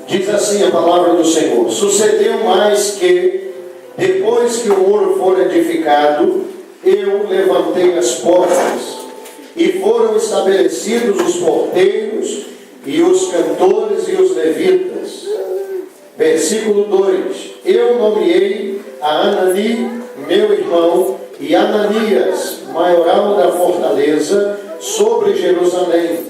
Diz assim a palavra do Senhor: sucedeu mais que, depois que o muro for edificado, eu levantei as portas, e foram estabelecidos os porteiros, e os cantores e os levitas. Versículo 2: eu nomeei a Anani, meu irmão, e Ananias, maioral da fortaleza, sobre Jerusalém,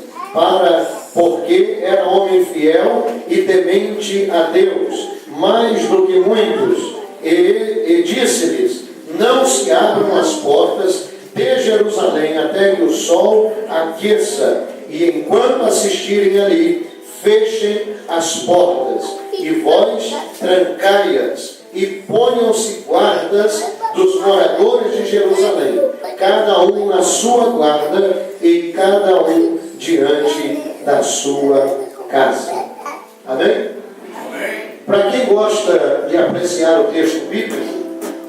porque era homem fiel e temente a Deus, mais do que muitos. E disse-lhes: não se abram as portas de Jerusalém até que o sol aqueça, e enquanto assistirem ali, fechem as portas, e vós trancai-as, e ponham-se guardas dos moradores de Jerusalém, cada um na sua guarda, e cada um diante da sua casa. Amém? Para quem gosta de apreciar o texto bíblico,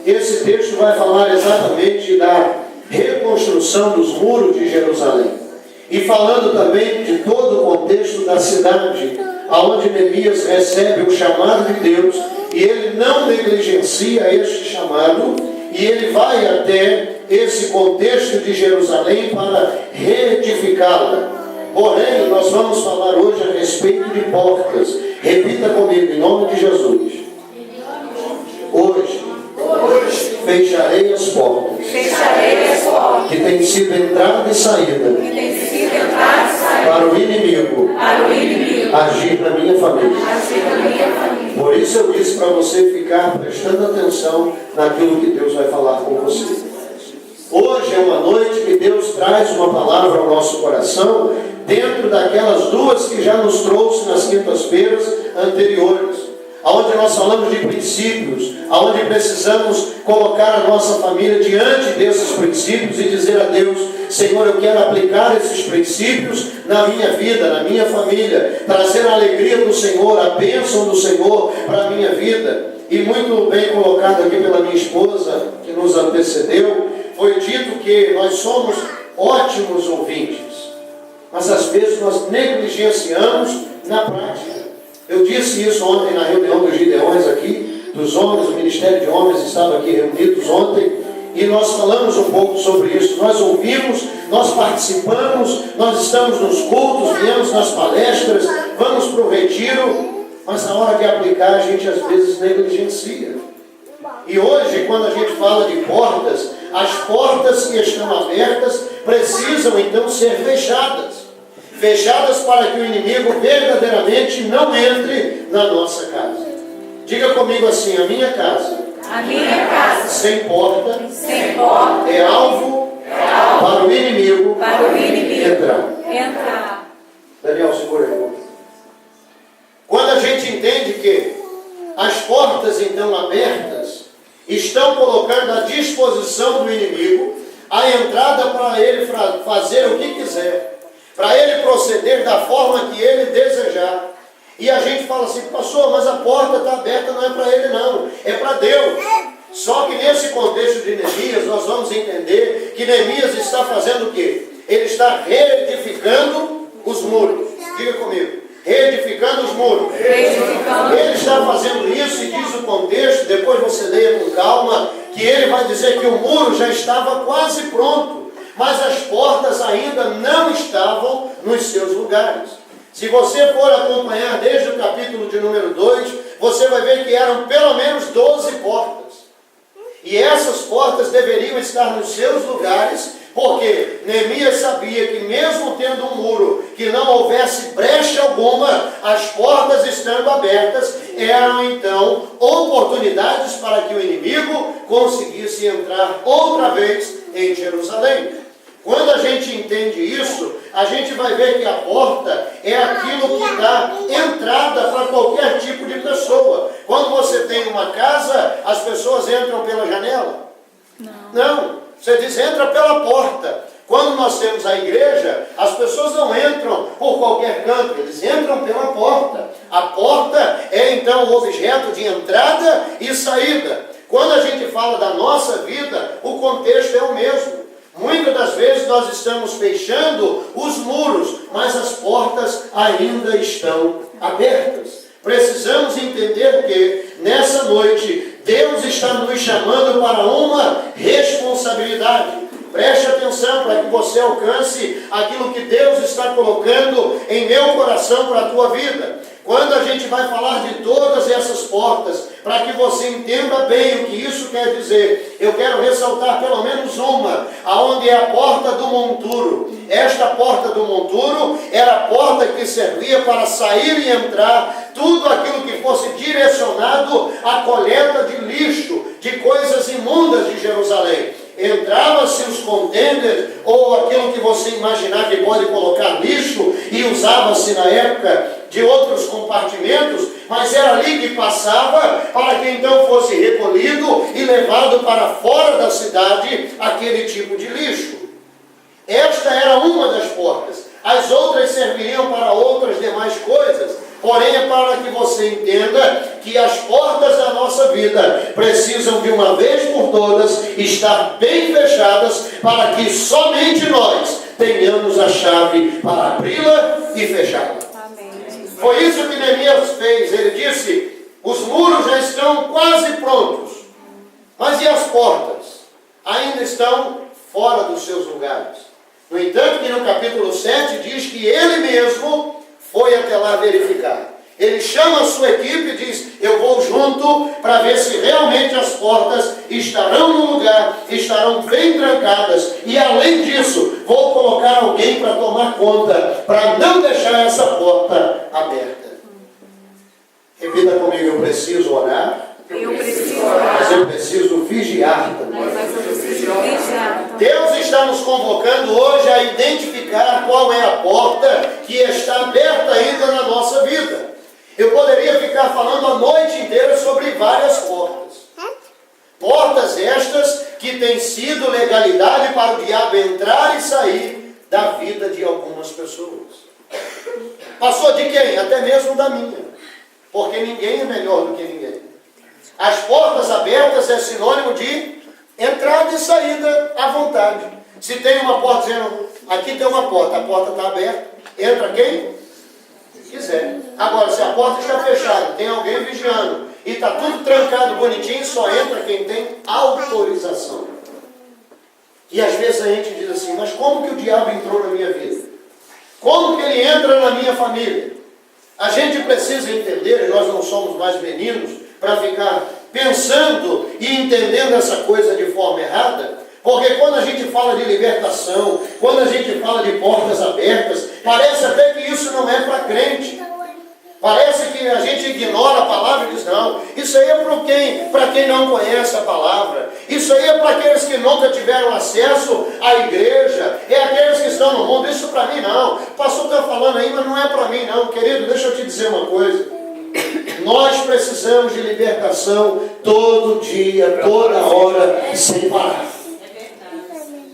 esse texto vai falar exatamente da reconstrução dos muros de Jerusalém, e falando também de todo o contexto da cidade, aonde Neemias recebe o chamado de Deus, e ele não negligencia este chamado, e ele vai até esse contexto de Jerusalém para reedificá-la. Porém, nós vamos falar hoje a respeito de portas. Repita comigo, em nome de Jesus. Hoje fecharei as portas que têm sido entrada e saída para o inimigo agir na minha família. Por isso eu disse para você ficar prestando atenção naquilo que Deus vai falar com você. Hoje é uma noite que Deus traz uma palavra ao nosso coração, dentro daquelas duas que já nos trouxe nas quintas-feiras anteriores, onde nós falamos de princípios, onde precisamos colocar a nossa família diante desses princípios e dizer a Deus: Senhor, eu quero aplicar esses princípios na minha vida, na minha família, trazer a alegria do Senhor, a bênção do Senhor para a minha vida. E muito bem colocado aqui pela minha esposa, que nos antecedeu, foi dito que nós somos ótimos ouvintes, mas às vezes nós negligenciamos na prática. Eu disse isso ontem na reunião dos Gideões aqui, dos homens, o Ministério de Homens estava aqui reunidos ontem, e nós falamos um pouco sobre isso. Nós ouvimos, nós participamos, nós estamos nos cultos, viemos nas palestras, vamos para o retiro, mas na hora de aplicar a gente às vezes negligencia. E hoje, quando a gente fala de portas, as portas que estão abertas precisam então ser fechadas. Fechadas para que o inimigo verdadeiramente não entre na nossa casa. Diga comigo assim: a minha casa, sem porta, é alvo para o inimigo, entrar. Daniel, segura aí. Quando a gente entende que as portas então abertas estão colocando à disposição do inimigo a entrada para ele fazer o que quiser, para ele proceder da forma que ele desejar. E a gente fala assim: pastor, mas a porta está aberta, não é para ele não, é para Deus. Só que nesse contexto de Neemias, nós vamos entender que Neemias está fazendo o quê? Ele está reedificando os muros. Diga comigo: reedificando os muros. Ele está fazendo isso, e diz o contexto, depois você leia com calma, que ele vai dizer que o muro já estava quase pronto, mas as portas ainda não estavam nos seus lugares. Se você for acompanhar desde o capítulo de número 2, você vai ver que eram pelo menos 12 portas. E essas portas deveriam estar nos seus lugares, porque Neemias sabia que mesmo tendo um muro, que não houvesse brecha alguma, as portas estando abertas, eram então oportunidades para que o inimigo conseguisse entrar outra vez em Jerusalém. Quando a gente entende isso, a gente vai ver que a porta é aquilo que dá entrada para qualquer tipo de pessoa. Quando você tem uma casa, as pessoas entram pela janela? Não. Você diz: entra pela porta. Quando nós temos a igreja, as pessoas não entram por qualquer canto, eles entram pela porta. A porta é então o objeto de entrada e saída. Quando a gente fala da nossa vida, o contexto é o mesmo. Muitas das vezes nós estamos fechando os muros, mas as portas ainda estão abertas. precisamos entender que, nessa noite, Deus está nos chamando para uma responsabilidade. Preste atenção para que você alcance aquilo que Deus está colocando em meu coração para a tua vida. Quando a gente vai falar de todas essas portas, para que você entenda bem o que isso quer dizer, eu quero ressaltar pelo menos uma, aonde é a porta do monturo. Esta porta do monturo era a porta que servia para sair e entrar tudo aquilo que fosse direcionado à coleta de lixo, de coisas imundas de Jerusalém. Entrava-se os contêineres, ou aquilo que você imaginar que pode colocar lixo, e usava-se na época de outros compartimentos, mas era ali que passava, para que então fosse recolhido e levado para fora da cidade aquele tipo de lixo. Esta era uma das portas. As outras serviriam para outras demais coisas. Porém, é para que você entenda que as portas da nossa vida precisam de uma vez por todas estar bem fechadas, para que somente nós tenhamos a chave para abri-la e fechá-la. Foi isso que Neemias fez. Ele disse: os muros já estão quase prontos, mas e as portas? Ainda estão fora dos seus lugares. No entanto, que no capítulo 7 diz que ele mesmo foi até lá verificar. Ele chama a sua equipe e diz: eu vou junto para ver se realmente as portas estarão no lugar, estarão bem trancadas. E além disso, vou colocar alguém para tomar conta, para não deixar essa porta aberta. Repita comigo: eu preciso orar. Mas eu preciso vigiar também. Deus está nos convocando hoje a identificar qual é a porta que está aberta ainda na nossa vida. Eu poderia ficar falando a noite inteira sobre várias portas. Portas estas que têm sido legalidade para o diabo entrar e sair da vida de algumas pessoas. Passou de quem? Até mesmo da minha. Porque ninguém é melhor do que ninguém. As portas abertas é sinônimo de entrada e saída à vontade. Se tem uma porta dizendo, aqui tem uma porta, a porta está aberta, entra quem quiser. Agora, se a porta está fechada, tem alguém vigiando, e está tudo trancado, bonitinho, só entra quem tem autorização. E às vezes a gente diz assim: mas como que o diabo entrou na minha vida? Como que ele entra na minha família? A gente precisa entender, e nós não somos mais meninos, para ficar pensando e entendendo essa coisa de forma errada, porque quando a gente fala de libertação, quando a gente fala de portas abertas, parece até que isso não é para crente. Parece que a gente ignora a palavra e diz: não, isso aí é para quem não conhece a palavra, isso aí é para aqueles que nunca tiveram acesso à igreja, é aqueles que estão no mundo. Isso para mim não. O pastor está falando aí, mas não é para mim não. Querido, deixa eu te dizer uma coisa. Nós precisamos de libertação todo dia, toda hora, sem parar.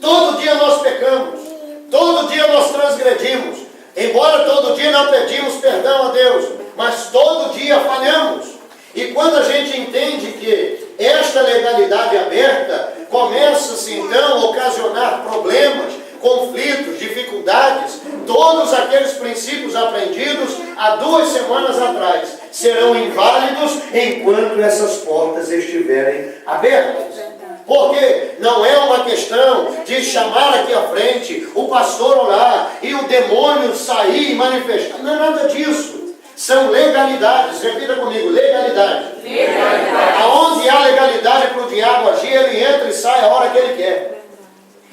Todo dia nós pecamos, todo dia nós transgredimos. Embora todo dia não pedimos perdão a Deus, mas todo dia falhamos. E quando a gente entende que esta legalidade aberta começa-se então a ocasionar problemas, conflitos, dificuldades, todos aqueles princípios aprendidos há 2 semanas atrás serão inválidos enquanto essas portas estiverem abertas. Porque não é uma questão de chamar aqui à frente, o pastor orar e o demônio sair e manifestar. Não é nada disso. São legalidades. Repita comigo: legalidade. Legalidade. Aonde há legalidade para o diabo agir, ele entra e sai a hora que ele quer.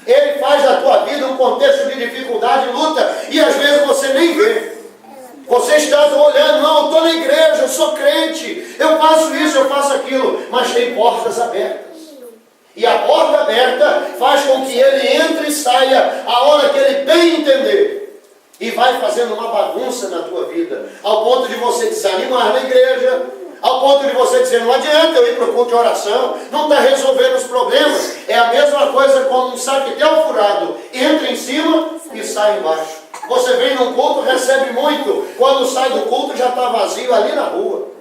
Ele faz da tua vida um contexto de dificuldade e luta, e às vezes você nem vê. Você está olhando: não, eu estou na igreja, eu sou crente, eu faço isso, eu faço aquilo, mas tem portas abertas. E a porta aberta faz com que ele entre e saia a hora que ele bem entender. E vai fazendo uma bagunça na tua vida, ao ponto de você desanimar na igreja, ao ponto de você dizer: não adianta eu ir para o culto de oração, não está resolvendo os problemas. É a mesma coisa como um saquetel furado, entra em cima e sai embaixo. Você vem num culto, recebe muito, quando sai do culto já está vazio ali na rua.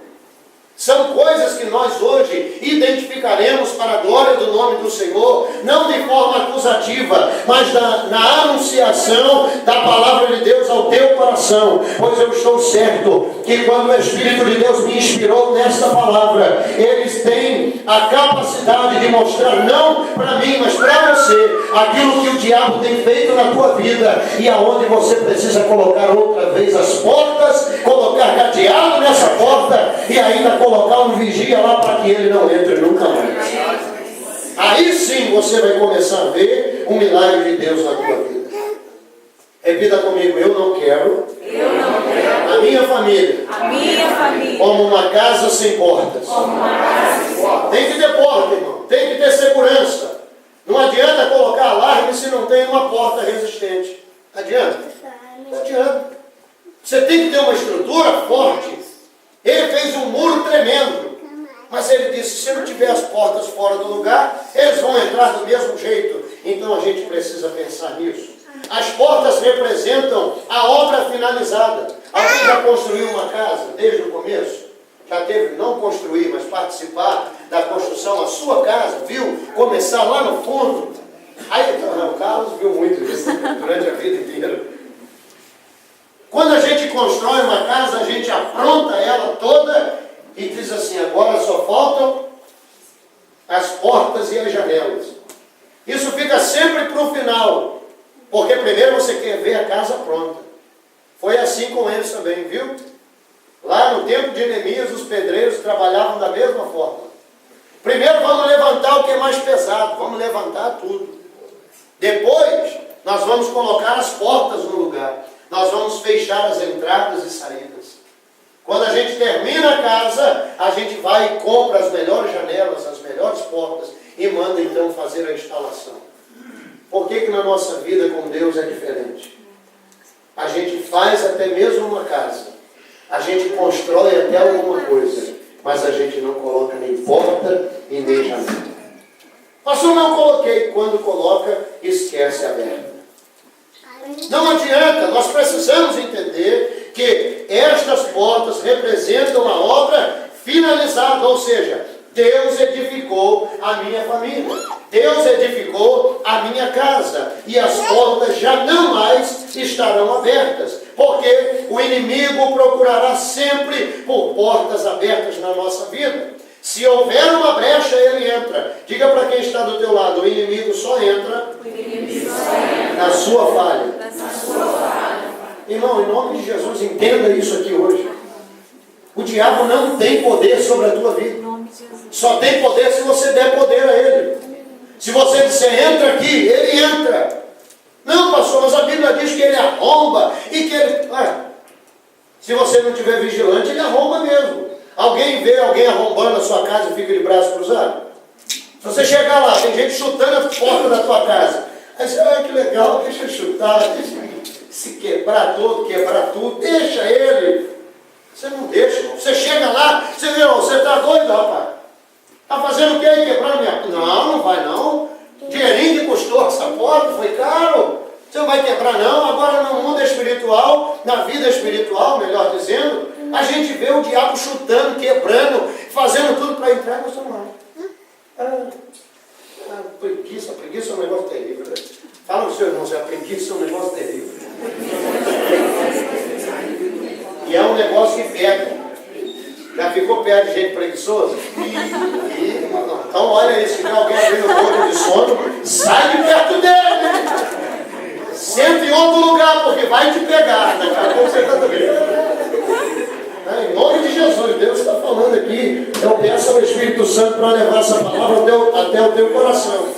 São coisas que nós hoje identificaremos para a glória do nome do Senhor, não de forma acusativa, mas na anunciação da palavra de Deus ao teu coração. Pois eu estou certo que quando o Espírito de Deus me inspirou nesta palavra, eles têm a capacidade de mostrar não para mim, mas para você, aquilo que o diabo tem feito na tua vida e aonde você precisa colocar outra vez as portas, colocar cadeado nessa porta e ainda colocar um vigia lá para que ele não entre nunca mais. Aí sim você vai começar a ver o milagre de Deus na tua vida. Repita comigo: eu não quero a minha família como uma casa sem portas. Tem que ter porta, irmão. Tem que ter segurança. Não adianta colocar alarme se não tem uma porta resistente. Adianta? Não adianta. Você tem que ter uma estrutura forte. Ele fez um muro tremendo. Mas ele disse, se não tiver as portas fora do lugar, eles vão entrar do mesmo jeito. Então a gente precisa pensar nisso. As portas representam a obra finalizada. Alguém já construiu uma casa desde o começo? Já teve, não construir, mas participar da construção da sua casa? Viu? Começar lá no fundo. Aí, o Carlos viu muito isso durante a vida inteira. Quando a gente constrói uma casa, a gente apronta ela toda e diz assim, agora só faltam as portas e as janelas. Isso fica sempre para o final, porque primeiro você quer ver a casa pronta. Foi assim com eles também, viu? Lá no tempo de Neemias, os pedreiros trabalhavam da mesma forma. Primeiro vamos levantar o que é mais pesado, vamos levantar tudo. Depois, nós vamos colocar as portas no lugar. Nós vamos fechar as entradas e saídas. Quando a gente termina a casa, a gente vai e compra as melhores janelas, as melhores portas e manda então fazer a instalação. Por que na nossa vida com Deus é diferente? A gente faz até mesmo uma casa. A gente constrói até alguma coisa. Mas a gente não coloca nem porta e nem janela. Pastor, não coloquei. Quando coloca, esquece aberta. Não adianta, nós precisamos entender que estas portas representam a obra finalizada, ou seja, Deus edificou a minha família, Deus edificou a minha casa, e as portas já não mais estarão abertas, porque o inimigo procurará sempre por portas abertas na nossa vida. Se houver uma brecha, ele entra. Diga para quem está do teu lado, o inimigo só entra na sua falha. Irmão, em nome de Jesus, entenda isso aqui hoje. O diabo não tem poder sobre a tua vida. Só tem poder se você der poder a ele. Se você disser, entra aqui, ele entra. Não, pastor, mas a Bíblia diz que ele arromba e que ele... se você não estiver vigilante, ele arromba mesmo. Alguém vê alguém arrombando a sua casa e fica de braço cruzado? Se você chegar lá, tem gente chutando a porta da tua casa. Aí você, que legal, deixa eu chutar, deixa se quebrar todo, quebrar tudo, deixa ele. Você não deixa, irmão. Você chega lá, você vê, você está doido, rapaz. Está fazendo o quê? Quebrar minha... Não vai não. Dinheirinho que custou essa porta, foi caro. Você não vai quebrar não. Agora no mundo espiritual, na vida espiritual, melhor dizendo, a gente vê o diabo chutando, quebrando, fazendo tudo para entrar e você não vai. Preguiça é um negócio terrível. Né? Fala para o seu irmão, a preguiça é um negócio terrível. E é um negócio que pega. Já ficou perto de gente preguiçosa? Então olha aí, se tiver alguém abrindo o corpo de sono, sai de perto dele. Senta em outro lugar, porque vai te pegar. Daqui a pouco você está doendo. Em nome de Jesus, Deus está falando aqui. Eu peço ao Espírito Santo para levar essa palavra até o teu coração.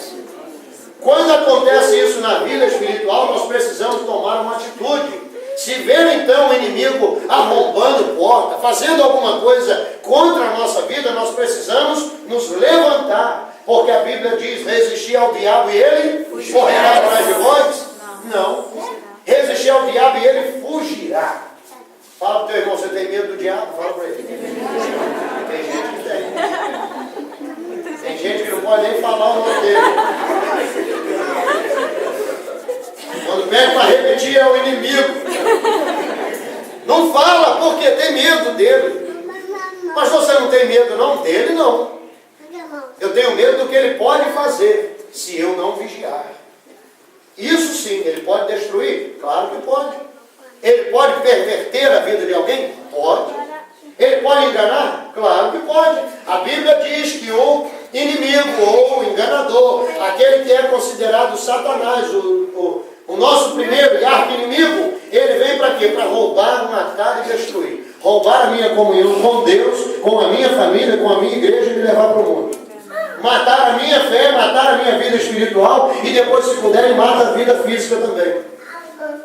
Quando acontece isso na vida espiritual, nós precisamos tomar uma atitude. Se ver então o inimigo arrombando porta, fazendo alguma coisa contra a nossa vida, nós precisamos nos levantar. Porque a Bíblia diz, resistir ao diabo e ele correrá atrás de vós? Não. Resistir ao diabo e ele fugirá. Fala para o teu irmão, você tem medo do diabo? Fala para ele. Tem gente que tem. Tem gente que não pode nem falar o nome dele. Quando pede para repetir é o inimigo. Não fala porque tem medo dele. Mas você não tenho medo não dele, não. Eu tenho medo do que ele pode fazer se eu não vigiar. Isso sim, ele pode destruir? Claro que pode. Ele pode perverter a vida de alguém? Pode. Ele pode enganar? Claro que pode. A Bíblia diz que o inimigo ou o enganador, aquele que é considerado Satanás, o nosso primeiro e arqui-inimigo, ele vem para quê? Para roubar, matar e destruir. Roubar a minha comunhão com Deus, com a minha família, com a minha igreja e me levar para o mundo. Matar a minha fé, matar a minha vida espiritual e depois, se puder, ele mata a vida física também.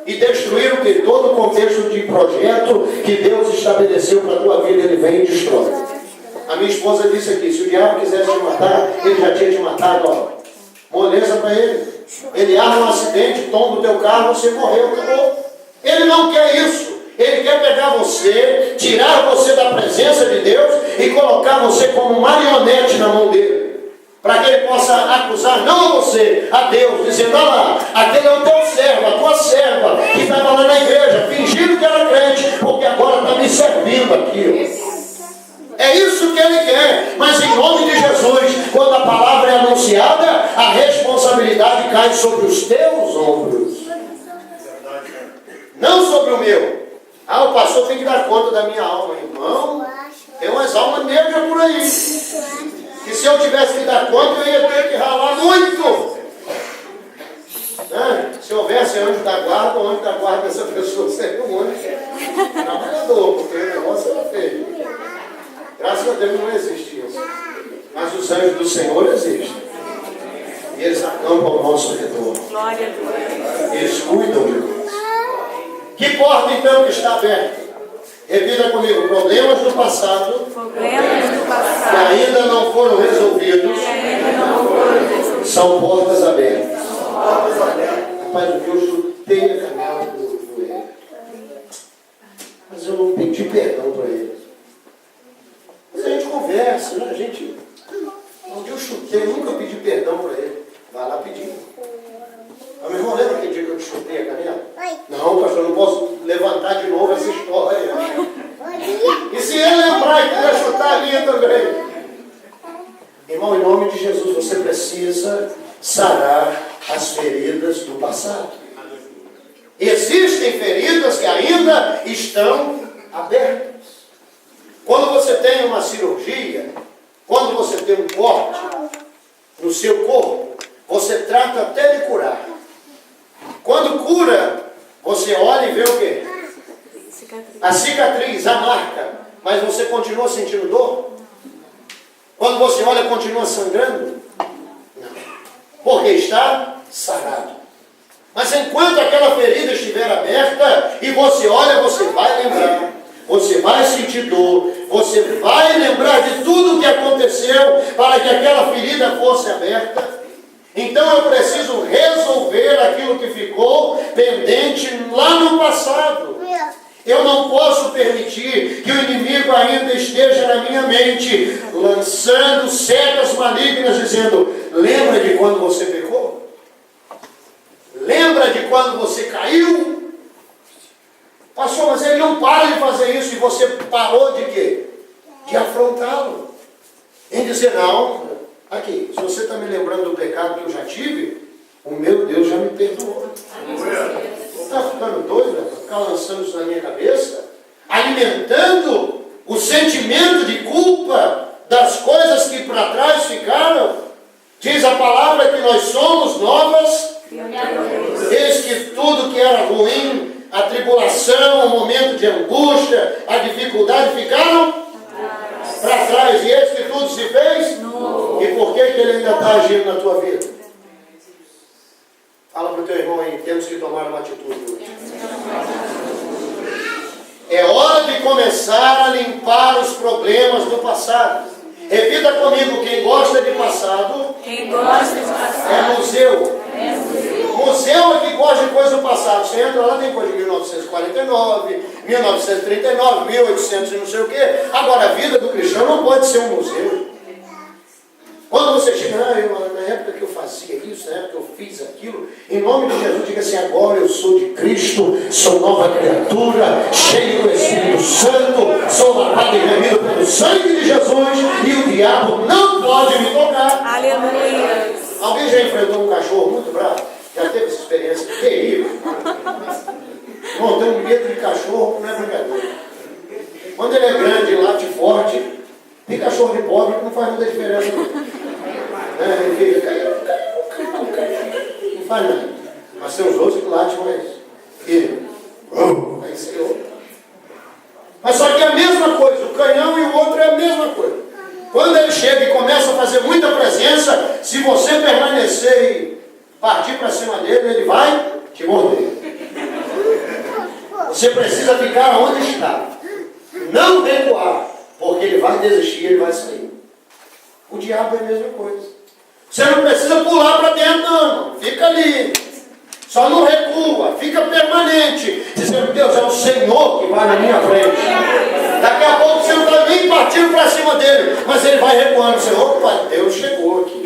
E destruir o que? Todo o contexto de projeto que Deus estabeleceu para a tua vida, ele vem e destrói. A minha esposa disse aqui, se o diabo quisesse te matar, ele já tinha te matado, ó. Moleza para ele. Ele arma um acidente, tomba o teu carro, você morreu, acabou. Ele não quer isso. Ele quer pegar você, tirar você da presença de Deus e colocar você como marionete na mão dele. Para que ele possa acusar não a você, a Deus, dizendo, olha lá, aquele é o teu servo, a tua serva, que estava lá na igreja, fingindo que era crente, porque agora está me servindo aqui. É isso que ele quer, mas em nome de Jesus, quando a palavra é anunciada, a responsabilidade cai sobre os teus ombros. Não sobre o meu. Ah, o pastor tem que dar conta da minha alma, irmão. Tem umas almas negras por aí. Que se eu tivesse que dar conta, eu ia ter que ralar muito. Se houvesse anjo da guarda, o anjo da guarda dessa pessoa seria um anjo trabalhador, porque o negócio era feio. Graças a Deus não existe isso. Mas os anjos do Senhor existem. E eles acampam ao nosso redor. Glória a Deus. Eles cuidam de nós. Que porta então que está aberta? Repita comigo, problemas do passado que ainda não foram resolvidos são portas abertas. Rapaz, o que eu chutei a canela do ele. Mas eu não pedi perdão para ele. Mas a gente conversa, né? Onde eu chutei, eu nunca pedi perdão para ele. Vai lá pedir. Meu irmão, lembra aquele dia que eu te chutei a canela? Não, pastor, eu não posso levantar de novo essa história. E se ele lembrar que vai chutar a minha também? Irmão, em nome de Jesus, você precisa sarar as feridas do passado. Existem feridas que ainda estão abertas. Quando você tem uma cirurgia, quando você tem um corte no seu corpo, você trata até de curar. Quando cura, você olha e vê o quê? A cicatriz, a marca. Mas você continua sentindo dor? Quando você olha, continua sangrando? Não. Porque está sarado. Mas enquanto aquela ferida estiver aberta e você olha, você vai lembrar. Você vai sentir dor. Você vai lembrar de tudo o que aconteceu para que aquela ferida fosse aberta. Então eu preciso resolver aquilo que ficou pendente lá no passado. Eu não posso permitir que o inimigo ainda esteja na minha mente, lançando setas malignas, dizendo, lembra de quando você pecou? Lembra de quando você caiu? Pastor, mas ele não para de fazer isso, e você parou de quê? De afrontá-lo. Em dizer, não, aqui, se você está me lembrando do pecado que eu já tive, o meu Deus já me perdoou. Está ficando doido, né? Ficar lançando isso na minha cabeça, alimentando o sentimento de culpa das coisas que para trás ficaram. Diz a palavra que nós somos novas. Eis que tudo que era ruim, a tribulação, o momento de angústia, a dificuldade ficaram para trás. E eis que tudo se fez. E por que ele ainda está agindo na tua vida? Fala para o teu irmão aí, temos que tomar uma atitude hoje. É hora de começar a limpar os problemas do passado. Repita comigo, quem gosta de passado, é museu. Museu é que gosta de coisa do passado. Você entra lá, tem coisa de 1949, 1939, 1800 e não sei o quê. Agora, a vida do cristão não pode ser um museu. Quando você chega, na época que eu fazia isso, na época que eu fiz aquilo, em nome de Jesus, diga assim, agora eu sou de Cristo, sou nova criatura, cheio do Espírito Santo, sou lavado e remido pelo sangue de Jesus, Aleluia. Alguém já enfrentou um cachorro muito bravo? Já teve essa experiência terrível? Não, tenho medo de cachorro, não é brincadeira. Quando ele é grande, late forte, tem cachorro de pobre que não faz muita diferença. Ele fica, caiu, não faz nada. Mas tem os outros que latem mais firme. Aí Senhor. Mas só que é a mesma coisa, o canhão e o outro é a mesma coisa. Quando ele chega e começa a fazer muita presença, se você permanecer e partir para cima dele, ele vai te morder. Você precisa ficar onde está. Não recuar, porque ele vai desistir, ele vai sair. O diabo é a mesma coisa. Você não precisa pular para dentro, não. Fica ali. Só não recua, fica permanente. Dizendo, Deus, é o Senhor que vai na minha frente. Daqui a pouco você não está nem partindo para cima dele, mas ele vai recuando. Senhor, opa, Deus chegou aqui.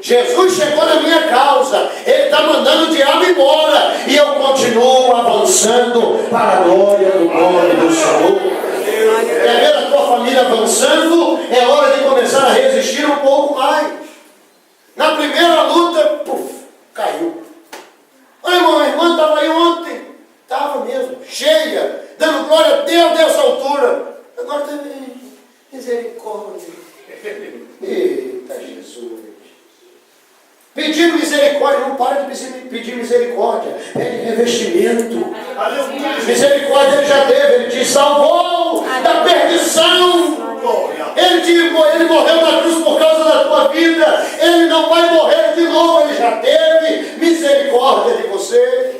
Jesus chegou na minha causa. Ele está mandando o diabo embora. E eu continuo avançando para a glória do nome do Senhor. Quer ver a tua família avançando? É hora de começar a resistir um pouco mais. Na primeira luta, puf, caiu. Olha, irmão, a irmã estava aí ontem. Estava mesmo, cheia, dando glória a Deus dessa altura. Agora também, misericórdia. Eita Jesus. Pedindo misericórdia, não para de pedir misericórdia. Pede revestimento. Misericórdia ele já teve, ele te salvou da perdição. Ele morreu na cruz por causa da tua vida. Ele não vai morrer de novo, ele já teve misericórdia de você.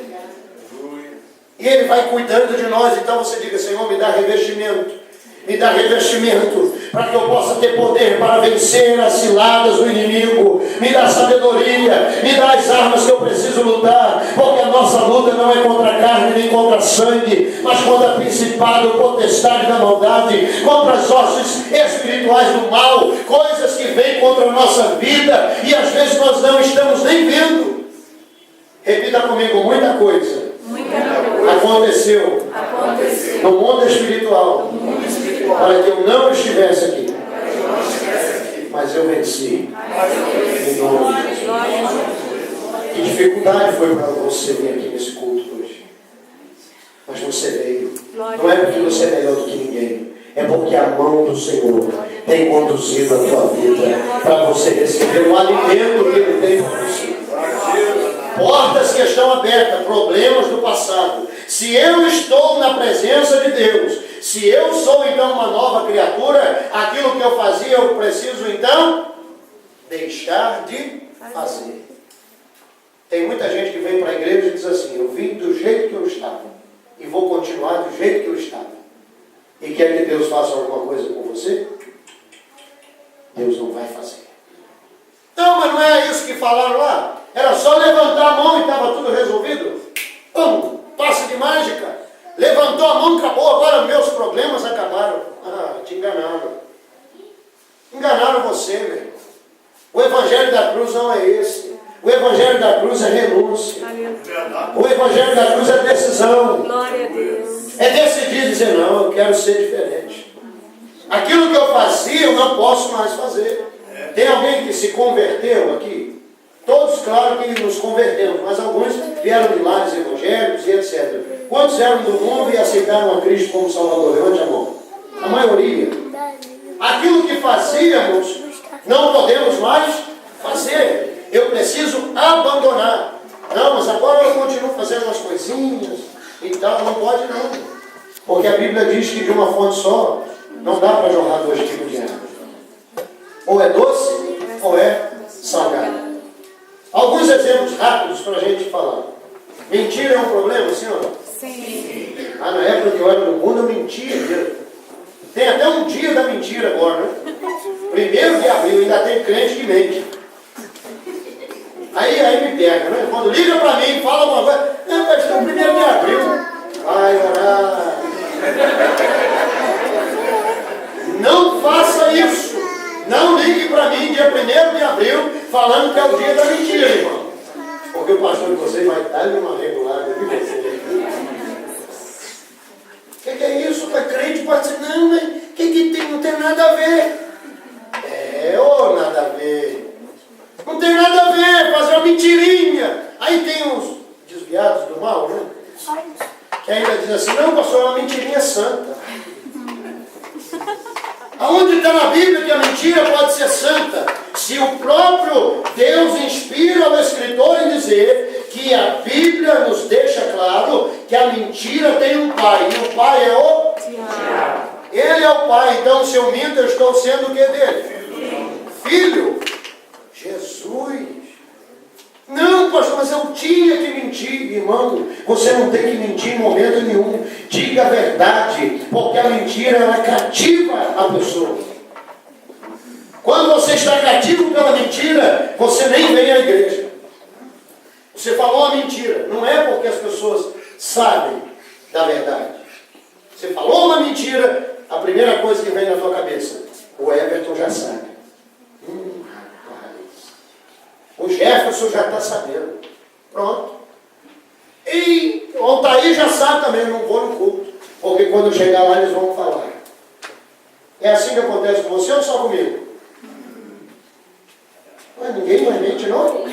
E ele vai cuidando de nós. Então você diga, Senhor, me dá revestimento. Me dá revestimento para que eu possa ter poder para vencer as ciladas do inimigo. Me dá sabedoria, me dá as armas que eu preciso lutar, porque a nossa luta não é contra a carne nem contra sangue, mas contra principado, potestade da maldade, contra as hostes espirituais do mal, coisas que vêm contra a nossa vida e às vezes nós não estamos nem vendo. Repita comigo, muita coisa aconteceu no mundo espiritual para que eu não estivesse aqui, mas eu venci em nome de Jesus. Que dificuldade foi para você vir aqui nesse culto hoje? Mas você veio. Não é porque você é melhor do que ninguém, é porque a mão do Senhor tem conduzido a tua vida para você receber o alimento que Ele tem para você. Portas que estão abertas, problemas do passado. Se eu estou na presença de Deus, se eu sou então uma nova criatura, aquilo que eu fazia eu preciso então deixar de fazer. Tem muita gente que vem para a igreja e diz assim, eu vim do jeito que eu estava e vou continuar do jeito que eu estava. E quer que Deus faça alguma coisa com você? Deus não vai fazer. Não, mas não é isso que falaram lá? Era só levantar a mão e estava tudo resolvido? Passe de mágica. Levantou a mão, acabou, agora meus problemas acabaram. Te enganaram. Enganaram você, meu irmão. O evangelho da cruz não é esse. O evangelho da cruz é renúncia. O evangelho da cruz é decisão. Glória a Deus. É decidir dizer, não, eu quero ser diferente. Aquilo que eu fazia, eu não posso mais fazer. Tem alguém que se converteu aqui? Todos, claro que nos convertemos, mas alguns vieram de lares evangélicos e etc. Quantos eram do mundo e aceitaram a Cristo como Salvador? Levante a mão. A maioria. Aquilo que fazíamos, não podemos mais fazer. Eu preciso abandonar. Não, mas agora eu continuo fazendo umas coisinhas e tal. Não pode não. Porque a Bíblia diz que de uma fonte só não dá para jorrar dois tipos de água. Ou é doce ou é salgado. Alguns exemplos rápidos para a gente falar. Mentira é um problema, sim ou não? Sim. Na época que eu era no mundo, eu mentia mesmo. Tem até um dia da mentira agora, né? 1º de abril, ainda tem crente que mente. Aí me pega, né? Quando liga para mim e fala uma coisa, mas é 1º de abril. Vai orar. Não faça isso. Não ligue para mim dia 1º de abril falando que é o dia da mentira, irmão. Porque o pastor de vocês vai dar-lhe uma regulada de vocês. O que é isso? Para crente pode ser, não, mas o que tem? Não tem nada a ver. Nada a ver. Aonde está na Bíblia que a mentira pode ser santa? Se o próprio Deus inspira o escritor em dizer que a Bíblia nos deixa claro que a mentira tem um pai, e o pai é o diabo. Ele é o pai, então se eu minto, eu estou sendo o que dele? Filho. Jesus. Não, pastor, mas eu tinha que mentir. Irmão, você não tem que mentir em momento nenhum. Diga a verdade, porque a mentira, ela cativa a pessoa. Quando você está cativo pela mentira, você nem vem à igreja. Você falou a mentira. Não é porque as pessoas sabem da verdade. Você falou uma mentira, a primeira coisa que vem na tua cabeça, o Everton já sabe. Rapaz. O Jefferson já está sabendo. Pronto. E o Altair já sabe também, não vou no culto. Porque quando eu chegar lá eles vão falar. É assim que acontece com você ou só comigo? Mas ninguém mais mente, não?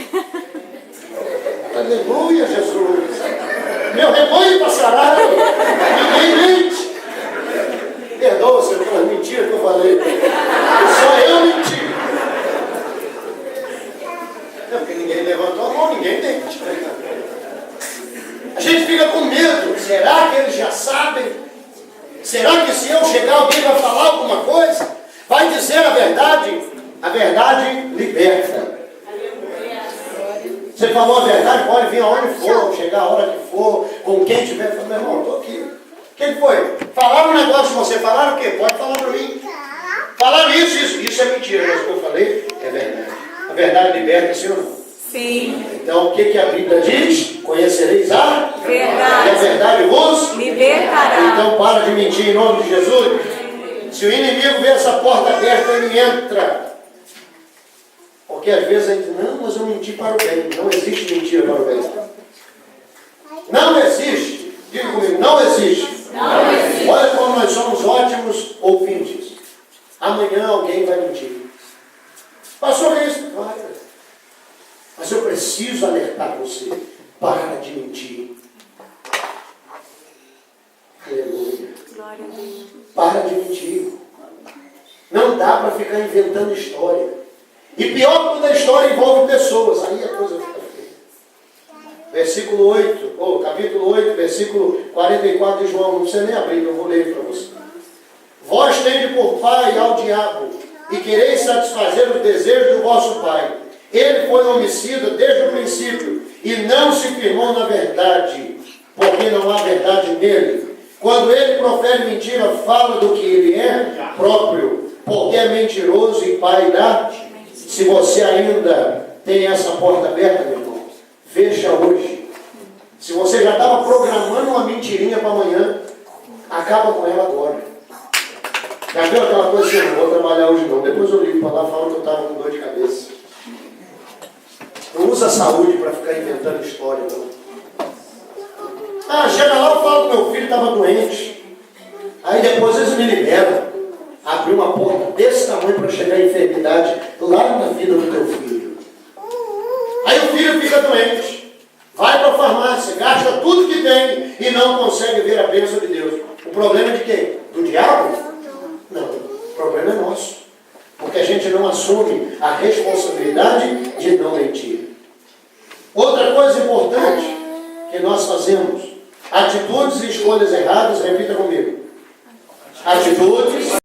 Aleluia, Jesus. Meu rebanho passará. Ninguém mente. Perdoa, Senhor, pelas mentiras que eu falei. Só eu menti. Não, porque ninguém levantou a mão, ninguém mente. A gente fica com medo. Será que eles já sabem? Será que se eu chegar alguém vai falar alguma coisa? Vai dizer a verdade? A verdade liberta. Você falou a verdade, pode vir aonde for, chegar a hora que for, com quem tiver. Meu irmão, estou aqui. O que foi? Falaram um negócio de você, falaram o quê? Pode falar para mim. Falaram isso é mentira. Mas o que eu falei é verdade. A verdade liberta, sim ou não? Sim. Então o que a Bíblia diz? Conhecereis a verdade. E a verdade vos libertará. Então para de mentir em nome de Jesus. Se o inimigo vê essa porta aberta, ele entra. Porque às vezes a gente diz, não, mas eu menti para o bem. Não existe mentira para o bem. Não existe. Diga comigo, não existe. Não existe. Olha como nós somos ótimos ouvintes. Amanhã alguém vai mentir. Passou isso? Vai. Mas eu preciso alertar você. Para de mentir. Aleluia. Glória a Deus. Para de mentir. Não dá para ficar inventando história. E pior quando a história envolve pessoas. Aí a coisa fica feia. Versículo 8, capítulo 8, versículo 44 de João. Não precisa nem abrir, eu vou ler para você. Vós tende por pai ao diabo, e quereis satisfazer os desejos do vosso pai. Ele foi homicida desde o princípio, e não se firmou na verdade, porque não há verdade nele. Quando ele profere mentira, fala do que ele é próprio, porque é mentiroso e pai da... Se você ainda tem essa porta aberta, meu irmão, fecha hoje. Se você já estava programando uma mentirinha para amanhã, acaba com ela agora. Já viu aquela coisa assim, não vou trabalhar hoje não. Depois eu ligo para lá, falo que eu estava com dor de cabeça. Não usa a saúde para ficar inventando história, não. Chega lá, eu falo que meu filho estava doente. Aí depois eles me liberam. Abriu uma porta desse tamanho para chegar a enfermidade lá na vida do teu filho. Aí o filho fica doente. Vai para a farmácia, gasta tudo que tem e não consegue ver a bênção de Deus. O problema é de quem? Do diabo? Não, o problema é nosso. Porque a gente não assume a responsabilidade de não mentir. Outra coisa importante que nós fazemos, atitudes e escolhas erradas, repita comigo. Atitudes